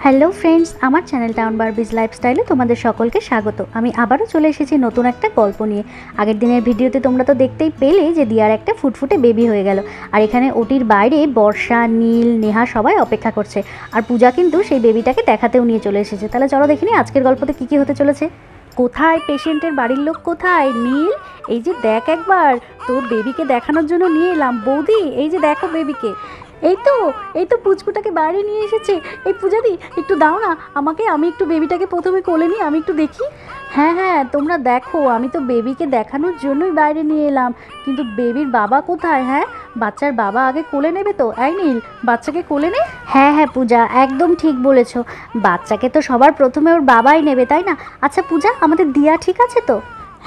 Hello friends, আমার channel town Barbies লাইফস্টাইলে তোমাদের সকলকে স্বাগত। আমি আবারও চলে এসেছি নতুন একটা গল্প নিয়ে। আগের দিনের ভিডিওতে তোমরা তো দেখতেই পেলে যে দিয়ার একটা ফুটফুটে বেবি হয়ে গেল, আর এখানে ওটির বাইরে বর্ষা, নীল, নেহা সবাই অপেক্ষা করছে, আর পূজা কিন্তু সেই বেবিটাকে দেখাতেও নিয়ে চলে এসেছে। তাহলে চলো দেখিনি আজকের গল্পতে কী কী হতে চলেছে। কোথায় পেশেন্টের বাড়ির লোক, কোথায় নীল? এই যে দেখ, একবার তোর বেবিকে দেখানোর জন্য নিয়ে এলাম। বৌদি, এই যে দেখো বেবিকে। এই তো পুচকুটাকে বাইরে নিয়ে এসেছে। এই পূজাদি, একটু দাও না আমাকে, আমি একটু বেবিটাকে প্রথমে কোলে নিই, আমি একটু দেখি। হ্যাঁ হ্যাঁ, তোমরা দেখো, আমি তো বেবিকে দেখানোর জন্যই বাইরে নিয়ে এলাম, কিন্তু বেবির বাবা কোথায়? হ্যাঁ, বাচ্চার বাবা আগে কোলে নেবে তো। এই নীল, বাচ্চাকে কোলে নে। হ্যাঁ হ্যাঁ পূজা, একদম ঠিক বলেছো, বাচ্চাকে তো সবার প্রথমে ওর বাবাই নেবে, তাই না? আচ্ছা পূজা, আমাদের দিয়া ঠিক আছে তো?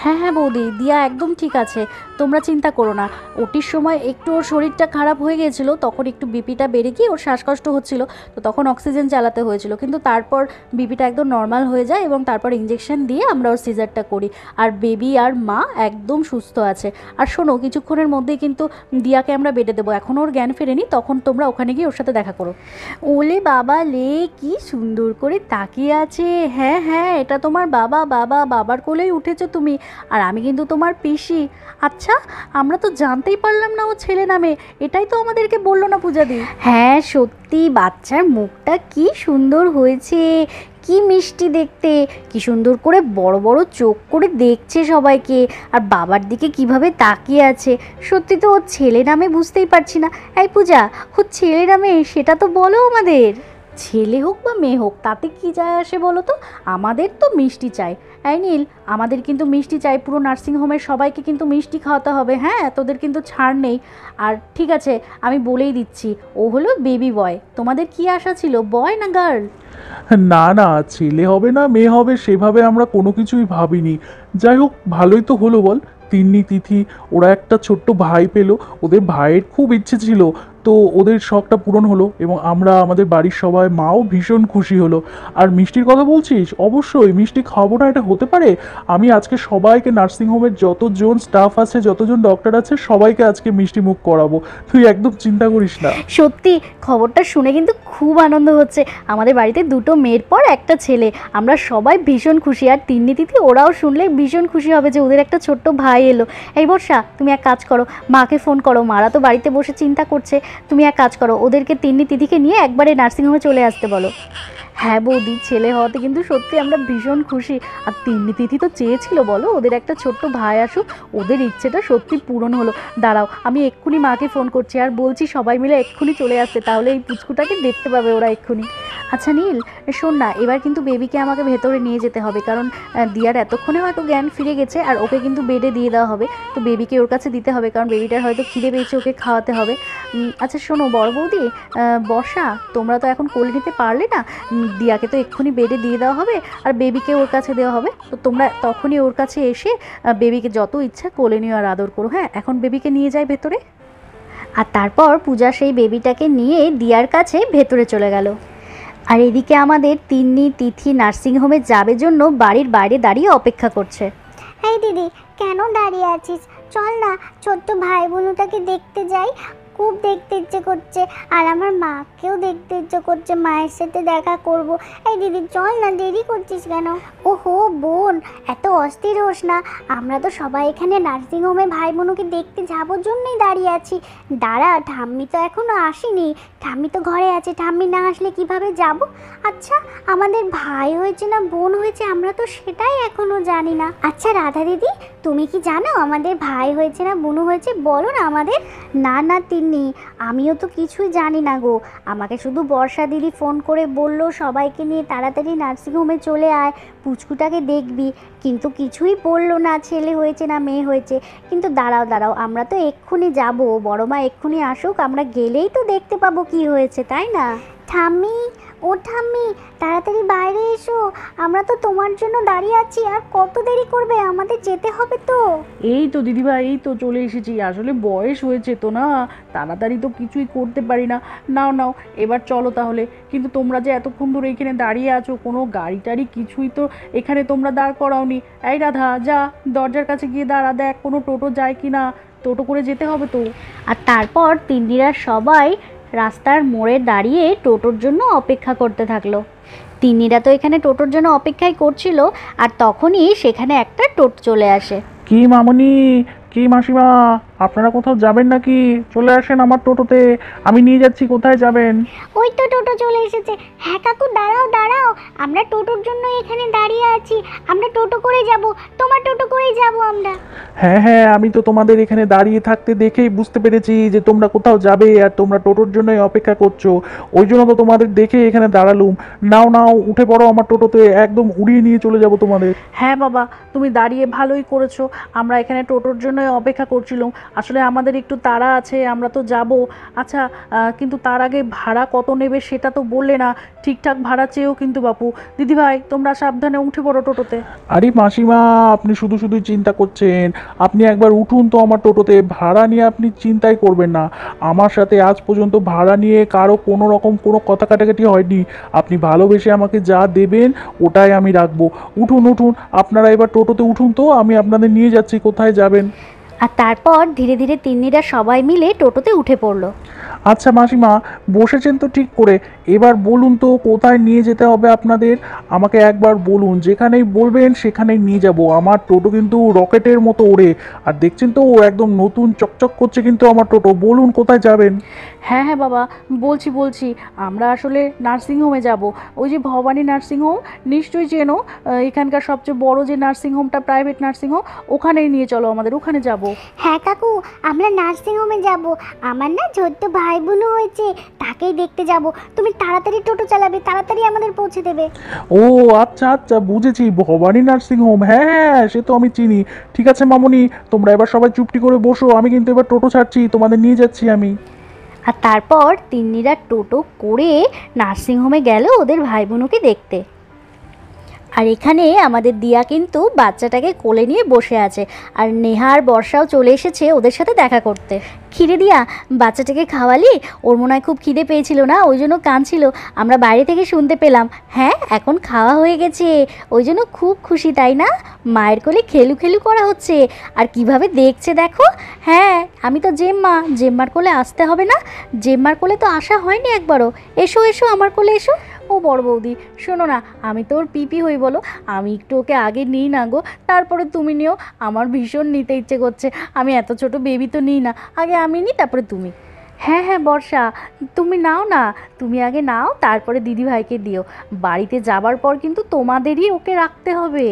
হ্যাঁ হ্যাঁ বৌদি, দিয়া একদম ঠিক আছে, তোমরা চিন্তা করো না। ওটির সময় একটু ওর শরীরটা খারাপ হয়ে গিয়েছিলো, তখন একটু বিপিটা বেড়ে গিয়ে ওর শ্বাসকষ্ট হচ্ছিল, তো তখন অক্সিজেন চালাতে হয়েছিল, কিন্তু তারপর বিপিটা একদম নর্মাল হয়ে যায় এবং তারপর ইঞ্জেকশন দিয়ে আমরা ওর সিজারটা করি, আর বেবি আর মা একদম সুস্থ আছে। আর শোনো, কিছুক্ষণের মধ্যেই কিন্তু দিয়াকে আমরা বেডে দেবো, এখন ওর জ্ঞান ফেরেনি, তখন তোমরা ওখানে গিয়ে ওর সাথে দেখা করো। ওলে বাবা লে, কি সুন্দর করে তাকিয়ে আছে। হ্যাঁ হ্যাঁ, এটা তোমার বাবা, বাবার কোলেই উঠেছো তুমি, আর আমি কিন্তু তোমার পিসি। আচ্ছা, আমরা তো জানতেই পারলাম না ও ছেলে নামে, এটাই তো আমাদেরকে বললো না পূজাদি। হ্যাঁ সত্যি, বাচ্চার মুখটা কি সুন্দর হয়েছে, কি মিষ্টি দেখতে, কি সুন্দর করে বড় বড় চোখ করে দেখছে সবাইকে, আর বাবার দিকে কিভাবে তাকিয়ে আছে। সত্যি তো ওর ছেলে নামে বুঝতেই পারছি না। এই পূজা, ওর ছেলে নামে সেটা তো বলো আমাদের। ছেলে হোক বা মেয়ে হোক, তাতে কি যায় আসে বলো তো, আমাদের তো মিষ্টি চাই। এই নীল, আমাদের কিন্তু মিষ্টি চাই, পুরো নার্সিংহোমের সবাইকে কিন্তু মিষ্টি খাওয়াতে হবে। হ্যাঁ, তোদের কিন্তু ছাড় নেই। আর ঠিক আছে, আমি বলেই দিচ্ছি, ও হলো বেবি বয়। তোমাদের কি আশা ছিল, বয় না গার্ল? না না, ছেলে হবে না মেয়ে হবে সেভাবে আমরা কোনো কিছুই ভাবিনি। যাই হোক, ভালোই তো হলো বল। তিন্নি, তিথি, ওরা একটা ছোট্ট ভাই পেলো। ওদের ভাইয়ের খুব ইচ্ছে ছিল, তো ওদের শখটা পূরণ হলো, এবং আমরা, আমাদের বাড়ির সবাই, মাও ভীষণ খুশি হলো। আর মিষ্টির কথা বলছিস, অবশ্যই মিষ্টি খাবো না এটা হতে পারে? আমি আজকে সবাইকে, নার্সিংহোমের যতজন স্টাফ আছে, যতজন ডক্টর আছে, সবাইকে আজকে মিষ্টি মুখ করাবো। তুই একদম চিন্তা করিস না। সত্যি খবরটা শুনে কিন্তু খুব আনন্দ হচ্ছে। আমাদের বাড়িতে দুটো মেয়ের পর একটা ছেলে, আমরা সবাই ভীষণ খুশি। আর তিন্নি তিথি ওরাও শুনলে ভীষণ খুশি হবে যে ওদের একটা ছোট্ট ভাই এলো। এই বর্ষা, তুমি এক কাজ করো, মাকে ফোন করো, মারা তো বাড়িতে বসে চিন্তা করছে। তুমি এক কাজ করো, ওদেরকে তিন্নি তিথিকে নিয়ে একবারে নার্সিংহোমে চলে আসতে বলো। হ্যাঁ বৌদি, ছেলে হওয়াতে কিন্তু সত্যি আমরা ভীষণ খুশি। আর তিন্নি তিথি তো চেয়েছিল বলো ওদের একটা ছোট্ট ভাই আসুক, ওদের ইচ্ছেটা সত্যি পূরণ হলো। দাঁড়াও, আমি এক্ষুনি মাকে ফোন করছি আর বলছি সবাই মিলে এক্ষুনি চলে আসতে, তাহলে এই পুচকুটাকে দেখতে পাবে ওরা এক্ষুনি। আচ্ছা নীল, শোন না, এবার কিন্তু বেবিকে আমাকে ভেতরে নিয়ে যেতে হবে, কারণ দিয়ার এতক্ষণে হয়তো জ্ঞান ফিরে গেছে, আর ওকে কিন্তু বেডে দিয়ে দেওয়া হবে, তো বেবিকে ওর কাছে দিতে হবে, কারণ বেবিটার হয়তো খিদে পেয়েছে, ওকে খাওয়াতে হবে। আচ্ছা শোনো বড় বৌদি, বর্ষা, তোমরা তো এখন কোলে নিতে পারলে না, দিয়াকে তো এক্ষুনি বেডে দিয়ে দেওয়া হবে, আর বেবিকে ওর কাছে দেওয়া হবে, তো তোমরা তখনই ওর কাছে এসে বেবিকে যত ইচ্ছা কোলে নিও আর আদর করো। হ্যাঁ, এখন বেবিকে নিয়ে যাই ভেতরে। আর তারপর পূজা সেই বেবিটাকে নিয়ে দিয়ার কাছে ভেতরে চলে গেল। আর এদিকে আমাদের তিন্নি, তিথি নার্সিংহোমে যাবে জন্য বাড়ির বাইরে দাঁড়িয়ে অপেক্ষা করছে। এই দিদি, কেন দাঁড়িয়ে আছিস? চল না, ছোট্ট ভাই বোনটাকে দেখতে যাই, খুব দেখতে ইচ্ছে করছে, আর আমার মাকেও দেখতে ইচ্ছে করছে, মায়ের সাথে দেখা করব। এই দিদি চল না, দেরি করছিস কেন? ওহো বোন, এত অস্থির হোস না, আমরা তো সবাই এখানে নার্সিংহোমে ভাই বোনকে দেখতে যাবোর জন্যই দাঁড়িয়ে আছি। দাঁড়া, ঠাম্মি তো এখনো আসেনি, ঠাম্মি তো ঘরে আছে, ঠাম্মি না আসলে কিভাবে যাব? আচ্ছা, আমাদের ভাই হয়েছে না বোন হয়েছে আমরা তো সেটাই এখনো জানি না। আচ্ছা রাধা দিদি, তুমি কি জানো আমাদের ভাই হয়েছে না বোন হয়েছে? বলো না আমাদের। না না তিন্নি, আমিও তো কিছুই জানি না গো, আমাকে শুধু বর্ষা দিদি ফোন করে বললো সবাইকে নিয়ে তাড়াতাড়ি নার্সিংহোমে চলে আয়, পুচকুটাকে দেখবি, কিন্তু কিছুই বললো না ছেলে হয়েছে না মেয়ে হয়েছে। কিন্তু দাঁড়াও দাঁড়াও, আমরা তো এক্ষুনি যাব, বড় মা এক্ষুনি আসুক, আমরা গেলেই তো দেখতে পাবো কি হয়েছে, তাই না? ঠাম্মি, ও ঠাম্মি, তাড়াতাড়ি বাইরে এসো, আমরা তো তোমার জন্য দাঁড়িয়ে আছি, আর কত দেরি করবে, আমাদের যেতে হবে তো। এই তো দিদিভাই, এই তো চলে এসেছি। আসলে বয়স হয়েছে তো না, তাড়াতাড়ি তো কিছুই করতে পারি না। নাও নাও, এবার চলো তাহলে। কিন্তু তোমরা যে এতক্ষণ ধরে এখানে দাঁড়িয়ে আছো, কোনো গাড়ি টাড়ি কিছুই তো এখানে তোমরা দাঁড় করাওনি। এই রাধা, যা দরজার কাছে গিয়ে দাঁড়া, দেখ কোনো টোটো যায় কি না, টোটো করে যেতে হবে তো। আর তারপর তিন্নিরা সবাই রাস্তার মোড়ে দাঁড়িয়ে টোটোর জন্য অপেক্ষা করতে থাকলো। তিন্নিরা তো এখানে টোটোর জন্য অপেক্ষাই করছিল, আর তখনই সেখানে একটা টোটো চলে আসে। কি মামুনি, কি মাসিমা, আপনারা কোথাও যাবেন নাকি? চলে আসেন আমার টোটোতে, আমি নিয়ে যাচ্ছি। কোথায় যাবেন? ওই তো টোটো চলে এসেছে। হ্যাঁ কাকু, দাঁড়াও দাঁড়াও, আমরা টোটোর জন্য এখানে দাঁড়িয়ে আছি। আমরা টোটো করে যাব, তোমার টোটো করেই যাব আমরা। হ্যাঁ হ্যাঁ, আমি তো তোমাদের এখানে দাঁড়িয়ে থাকতে দেখেই বুঝতে পেরেছি যে তোমরা কোথাও যাবে আর তোমরা টোটোর জন্যই অপেক্ষা করছো। ওই জন্য তো তোমাদের দেখে এখানে দাঁড়ালুম। নাও নাও, উঠে পড়ো আমার টোটোতে, একদম উড়িয়ে নিয়ে চলে যাব তোমাদের। হ্যাঁ বাবা, তুমি দাঁড়িয়ে ভালোই করেছো। আমরা এখানে টোটোর জন্যই অপেক্ষা করছিলাম। আসলে আমাদের একটু তাড়া আছে, আমরা তো যাব। আচ্ছা, কিন্তু তার আগে ভাড়া কত নেবে সেটা তো বললে না। ঠিকঠাক ভাড়া চেয়েও কিন্তু বাপু। দিদিভাই, তোমরা সাবধানে উঠে পড়ো টোটোতে। আরে মাসিমা, আপনি শুধু শুধুই চিন্তা করছেন। আপনি একবার উঠুন তো আমার টোটোতে। ভাড়া নিয়ে আপনি চিন্তাই করবেন না। আমার সাথে আজ পর্যন্ত ভাড়া নিয়ে কারো কোনো রকম কোনো কথা কাটাকাটি হয়নি। আপনি ভালোবেসে আমাকে যা দেবেন ওটাই আমি রাখবো। উঠুন উঠুন, আপনারা এবার টোটোতে উঠুন তো, আমি আপনাদের নিয়ে যাচ্ছি। কোথায় যাবেন? আর তারপর ধীরে ধীরে তিন্নিরা সবাই মিলে টোটোতে উঠে পড়লো। আচ্ছা মাসিমা, বসেছেন তো ঠিক করে, এবার বলুন তো কোথায় নিয়ে যেতে হবে আপনাদের। আমাকে একবার বলুন, যেখানেই বলবেন সেখানেই নিয়ে যাব। আমার টোটো কিন্তু রকেটের মতো ওড়ে, আর দেখছেন তো একদম নতুন চকচক করছে কিন্তু আমার টোটো। বলুন কোথায় যাবেন। হ্যাঁ হ্যাঁ বাবা, বলছি আমরা আসলে নার্সিংহোমে যাব। ওই যে ভবানী নার্সিংহোম, নিশ্চয়ই চেনো। এখানকার সবচেয়ে বড় যে নার্সিংহোমটা, প্রাইভেট নার্সিংহোম, ওখানেই নিয়ে চলো আমাদের, ওখানে যাব। হ্যাঁ কাকু, আমরা নার্সিংহোমে যাব। আমার না ছোট্ট ভাই বোনও হয়েছে, তাকেই দেখতে যাব। তুমি তাড়াতাড়ি টোটো চালাবে, তাড়াতাড়ি আমাদের পৌঁছে দেবে। ও আচ্ছা আচ্ছা, বুঝেছি, ভবানী নার্সিং হোম। হ্যাঁ হ্যাঁ, সে তো আমি চিনি। ঠিক আছে মামুনি, তোমরা এবার সবাই চুপটি করে বসো, আমি কিন্তু এবার টোটো ছাড়ছি, তোমাদের নিয়ে যাচ্ছি আমি। আর তারপর তিন্নিরা টোটো করে নার্সিংহোমে গেল ওদের ভাই বোনকে দেখতে। আর এখানে আমাদের দিয়া কিন্তু বাচ্চাটাকে কোলে নিয়ে বসে আছে, আর নেহা আর বর্ষাও চলে এসেছে ওদের সাথে দেখা করতে। খিদে দিয়া, বাচ্চাটাকে খাওয়ালি? ওর মনে হয় খুব খিদে পেয়েছিল না, ওই জন্য কাঁদছিল, আমরা বাইরে থেকে শুনতে পেলাম। হ্যাঁ, এখন খাওয়া হয়ে গেছে, ওই জন্য খুব খুশি, তাই না? মায়ের কোলে খেলু খেলু করা হচ্ছে, আর কিভাবে দেখছে দেখো। হ্যাঁ, আমি তো জেম্মার কোলে আসতে হবে না? জেম্মার কোলে তো আসা হয়নি একবারও। এসো এসো, আমার কোলে এসো। ও বড় বৌদি, শোনো না, আমি তো ওর পিপি হই বলো, আমি একটু ওকে আগে নিই না গো, তারপরে তুমি নিও। আমার ভীষণ নিতে ইচ্ছে করছে, আমি এত ছোট বেবি তো নিই না, আগে আমি নিই তারপরে তুমি। হ্যাঁ হ্যাঁ বর্ষা, তুমি নাও না, তুমি আগে নাও, তারপরে দিদিভাইকে দিও। বাড়িতে যাবার পর কিন্তু তোমাদেরই ওকে রাখতে হবে।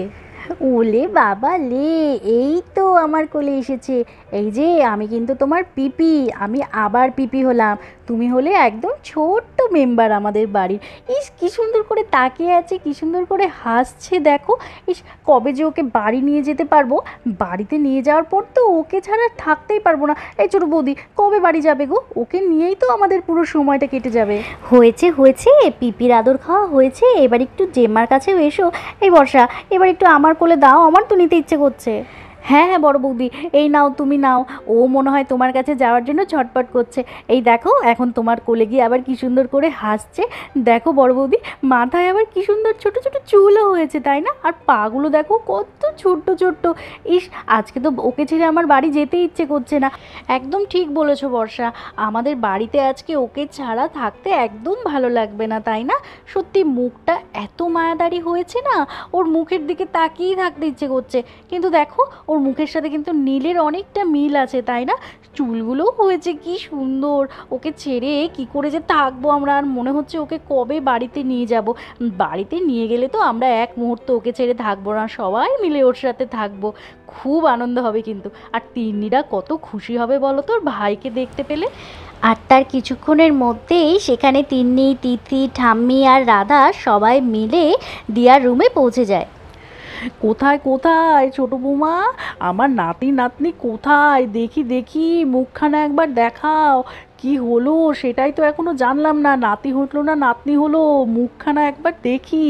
ওলে বাবা লে, এই তো আমার কোলে এসেছে। এই যে আমি কিন্তু তোমার পিপি, আমি আবার পিপি হলাম। তুমি হলে একদম ছোট্ট মেম্বার আমাদের বাড়ির। ইস, কি সুন্দর করে তাকিয়ে আছে, কি সুন্দর করে হাসছে দেখো। ইস, কবে যে ওকে বাড়ি নিয়ে যেতে পারবো। বাড়িতে নিয়ে যাওয়ার পর তো ওকে ছাড়া থাকতেই পারবো না। এই ছোটো বৌদি, কবে বাড়ি যাবে গো? ওকে নিয়েই তো আমাদের পুরো সময়টা কেটে যাবে। হয়েছে হয়েছে, পিপির আদর খাওয়া হয়েছে, এবার একটু জেম্মার কাছেও এসো। এই বর্ষা, এবার একটু আমার কোলে দাও, আমার তো নিতে ইচ্ছে করছে। হ্যাঁ হ্যাঁ বড় বৌদি, এই নাও, তুমি নাও। ও মনে হয় তোমার কাছে যাওয়ার জন্য ছটপট করছে। এই দেখো, এখন তোমার কোলে গিয়ে আবার কি সুন্দর করে হাসছে। দেখো বড় বৌদি, মাথায় আবার কি সুন্দর ছোট ছোট চুলও হয়েছে, তাই না? আর পাগুলো দেখো কত ছোট্ট ছোট্ট। ইস, আজকে তো ওকে ছেড়ে আমার বাড়ি যেতে ইচ্ছে করছে না। একদম ঠিক বলেছো বর্ষা, আমাদের বাড়িতে আজকে ওকে ছাড়া থাকতে একদম ভালো লাগবে না, তাই না? সত্যি মুখটা এত মায়াদারি হয়েছে না, ওর মুখের দিকে তাকিয়েই থাকতে ইচ্ছে করছে। কিন্তু দেখো, ওর মুখের সাথে কিন্তু নীলের অনেকটা মিল আছে, তাই না? চুলগুলোও হয়েছে কি সুন্দর। ওকে ছেড়ে কি করে যে থাকবো আমরা, আর মনে হচ্ছে ওকে কবে বাড়িতে নিয়ে যাব। বাড়িতে নিয়ে গেলে তো আমরা এক মুহূর্ত ওকে ছেড়ে থাকবো না, সবাই মিলে ওর সাথে থাকবো। খুব আনন্দ হবে কিন্তু। আর তিন্নিরা কত খুশি হবে বলো তো ওর ভাইকে দেখতে পেলে। আর তার কিছুক্ষণের মধ্যেই সেখানে তিন্নি, তিথি, ঠাম্মি আর রাধা সবাই মিলে দিয়ার রুমে পৌঁছে যায়। কোথায় কোথায় ছোট বৌমা, আমার নাতি নাতনি কোথায়? দেখি দেখি, মুখখানা একবার দেখাও। কি হলো সেটাই তো এখনো জানলাম না, নাতি হলো না নাতনি হলো, মুখখানা একবার দেখি।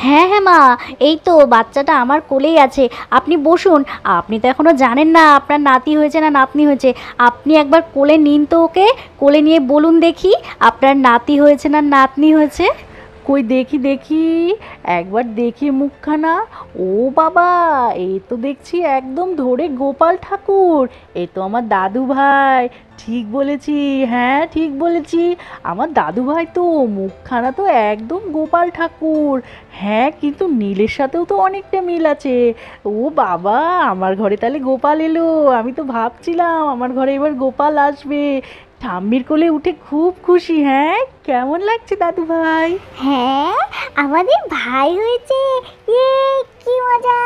হ্যাঁ হ্যাঁ মা, এই তো বাচ্চাটা আমার কোলেই আছে, আপনি বসুন। আপনি তো এখনো জানেন না আপনার নাতি হয়েছে না নাতনি হয়েছে। আপনি একবার কোলে নিন তো ওকে, কোলে নিয়ে বলুন দেখি আপনার নাতি হয়েছে না নাতনি হয়েছে। কই দেখি দেখি, একবার দেখি মুখখানা। ও বাবা, এই তো দেখছি একদম ধরে গোপাল ঠাকুর। এ তো আমার দাদু ভাই। ঠিক বলেছি, হ্যাঁ ঠিক বলেছি, আমার দাদু ভাই তো। মুখখানা তো একদম গোপাল ঠাকুর। হ্যাঁ, কিন্তু নীলের সাথেও তো অনেকটা মিল আছে। ও বাবা, আমার ঘরে তাহলে গোপাল এলো। আমি তো ভাবছিলাম আমার ঘরে এবার গোপাল আসবে। ঠাম্মির কোলে উঠে খুব খুশি। হ্যাঁ, কেমন লাগছে দাদু ভাই? হ্যাঁ, আমাদের ভাই হয়েছে। ইয়ে, কি মজা!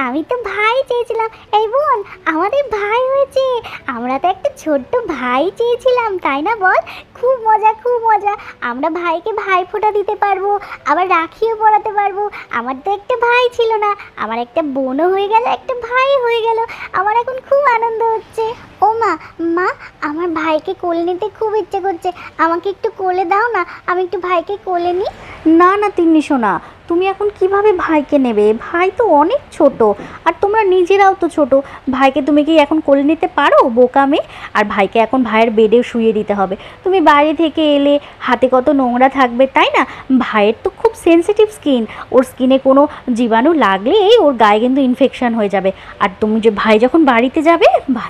আমি তো ভাই চেয়েছিলাম। এই বোন, আমাদের ভাই হয়েছে। আমরা তো একটা ছোট্ট ভাই চেয়েছিলাম, তাই না বল? খুব মজা, খুব মজা। আমরা ভাইকে ভাইফোঁটা দিতে পারবো, আবার রাখিও পরাতে পারবো। আমার তো একটা ভাই ছিল না, আমার একটা বোনও হয়ে গেল, একটা ভাই হয়ে গেল। আমার এখন খুব আনন্দ হচ্ছে। ও মা, মা, আমার ভাইকে কোলে নিতে খুব ইচ্ছে করছে। আমাকে একটু কোলে দাও না, আমি একটু ভাইকে কোলে নিই। না না তিন্নি সোনা, তুমি এখন কিভাবে ভাইকে নেবে? ভাই তো অনেক ছোট, আর তোমরা নিজেরাও তো ছোট। ভাইকে তুমি কি এখন কোলে নিতে পারো, বোকা মেয়ে? আর ভাইকে এখন ভাইয়ের বেডে শুয়ে দিতে হবে। তুমি বাইরে থেকে এলে হাতে কত নোংরা থাকবে, তাই না? ভাইয়ের তো খুব সেনসিটিভ স্কিন, ওর স্কিনে কোনো জীবাণু লাগলেই ওর গায়ে কিন্তু ইনফেকশন হয়ে যাবে। আর তুমি যে ভাই যখন বাড়িতে যাবে,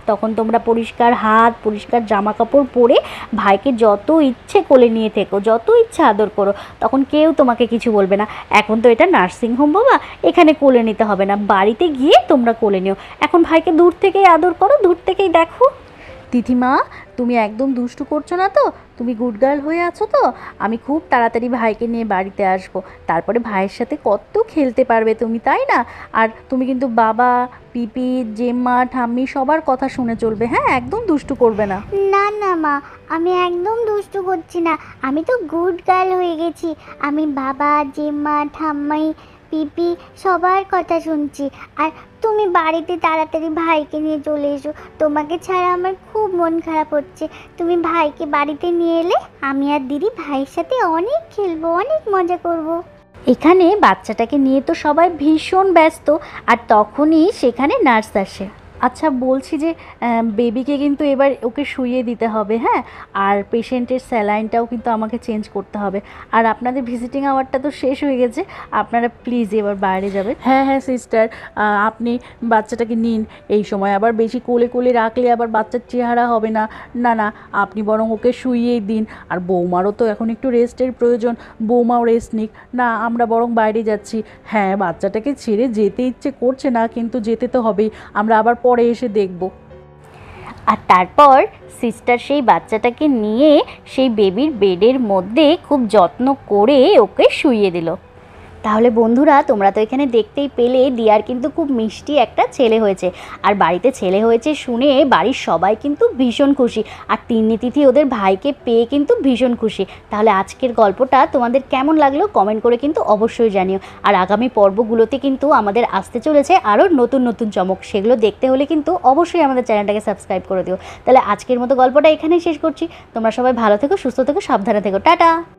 তখন তোমরা পরিষ্কার হাত, পরিষ্কার জামা কাপড় পরে ভাইকে যত ইচ্ছে কোলে নিয়ে থেকো, যত ইচ্ছে আদর করো, তখন কেউ তোমাকে কিছু বলবে না। এখন তো এটা নার্সিংহোম বাবা, এখানে কোলে নিতে হবে না, বাড়িতে গিয়ে তোমরা কোলে নিও। এখন ভাইকে দূর থেকেই আদর করো, দূর থেকেই দেখো। তিথিমা, তুমি একদম দুষ্টু করছো না তো? তুমি গুড গার্ল হয়ে আছো তো? আমি খুব তাড়াতাড়ি ভাইকে নিয়ে বাড়িতে আসবো, তারপরে ভাইয়ের সাথে কত খেলতে পারবে তুমি, তাই না? আর তুমি কিন্তু বাবা, পিপি, জেম্মা, ঠাম্মি সবার কথা শুনে চলবে, হ্যাঁ? একদম দুষ্টু করবে না। না না মা, আমি একদম দুষ্টু করছি না। আমি তো গুড গার্ল হয়ে গেছি। আমি বাবা, জেম্মা, ঠাম্মাই, পিপি সবার কথা শুনছি। আর তুমি বাড়িতে তাড়াতাড়ি ভাইকে নিয়ে চলে এসো। তোমাকে ছাড়া আমার খুব মন খারাপ হচ্ছে। তুমি ভাইকে বাড়িতে নিয়ে এলে আমি আর দিদি ভাইয়ের সাথে অনেক খেলবো, অনেক মজা করব। এখানে বাচ্চাটাকে নিয়ে তো সবাই ভীষণ ব্যস্ত, আর তখনই সেখানে নার্স আসে। আচ্ছা বলছি যে বেবিকে কিন্তু এবার ওকে শুইয়ে দিতে হবে, হ্যাঁ? আর পেশেন্টের স্যালাইনটাও কিন্তু আমাকে চেঞ্জ করতে হবে। আর আপনাদের ভিজিটিং আওয়ারটা তো শেষ হয়ে গেছে, আপনারা প্লিজ এবার বাইরে যাবেন। হ্যাঁ হ্যাঁ সিস্টার, আপনি বাচ্চাটাকে নিন। এই সময় আবার বেশি কোলে কোলে রাখলে আবার বাচ্চার চেহারা হবে না। না না, আপনি বরং ওকে শুইয়েই দিন। আর বৌমারও তো এখন একটু রেস্টের প্রয়োজন, বৌমাও রেস্ট নিক। না, আমরা বরং বাইরে যাচ্ছি। হ্যাঁ, বাচ্চাটাকে ছেড়ে যেতে ইচ্ছে করছে না, কিন্তু যেতে তো হবেই। আমরা আবার পরে এসে দেখব। আর তারপর সিস্টার সেই বাচ্চাটাকে নিয়ে সেই বেবির বেডের মধ্যে খুব যত্ন করে ওকে শুইয়ে দিল। তাহলে বন্ধুরা, তোমরা তো এখানে দেখতেই পেলে দিয়ার কিন্তু খুব মিষ্টি একটা ছেলে হয়েছে। আর বাড়িতে ছেলে হয়েছে শুনে বাড়ির সবাই কিন্তু ভীষণ খুশি। আর তিন্নি তিথি ওদের ভাইকে পেয়ে কিন্তু ভীষণ খুশি। তাহলে আজকের গল্পটা তোমাদের কেমন লাগলো কমেন্ট করে কিন্তু অবশ্যই জানিও। আর আগামী পর্বগুলোতে কিন্তু আমাদের আসতে চলেছে আরও নতুন নতুন চমক, সেগুলো দেখতে হলে কিন্তু অবশ্যই আমাদের চ্যানেলটাকে সাবস্ক্রাইব করে দিও। তাহলে আজকের মতো গল্পটা এখানেই শেষ করছি। তোমরা সবাই ভালো থেকো, সুস্থ থেকো, সাবধানে থেকো। টাটা।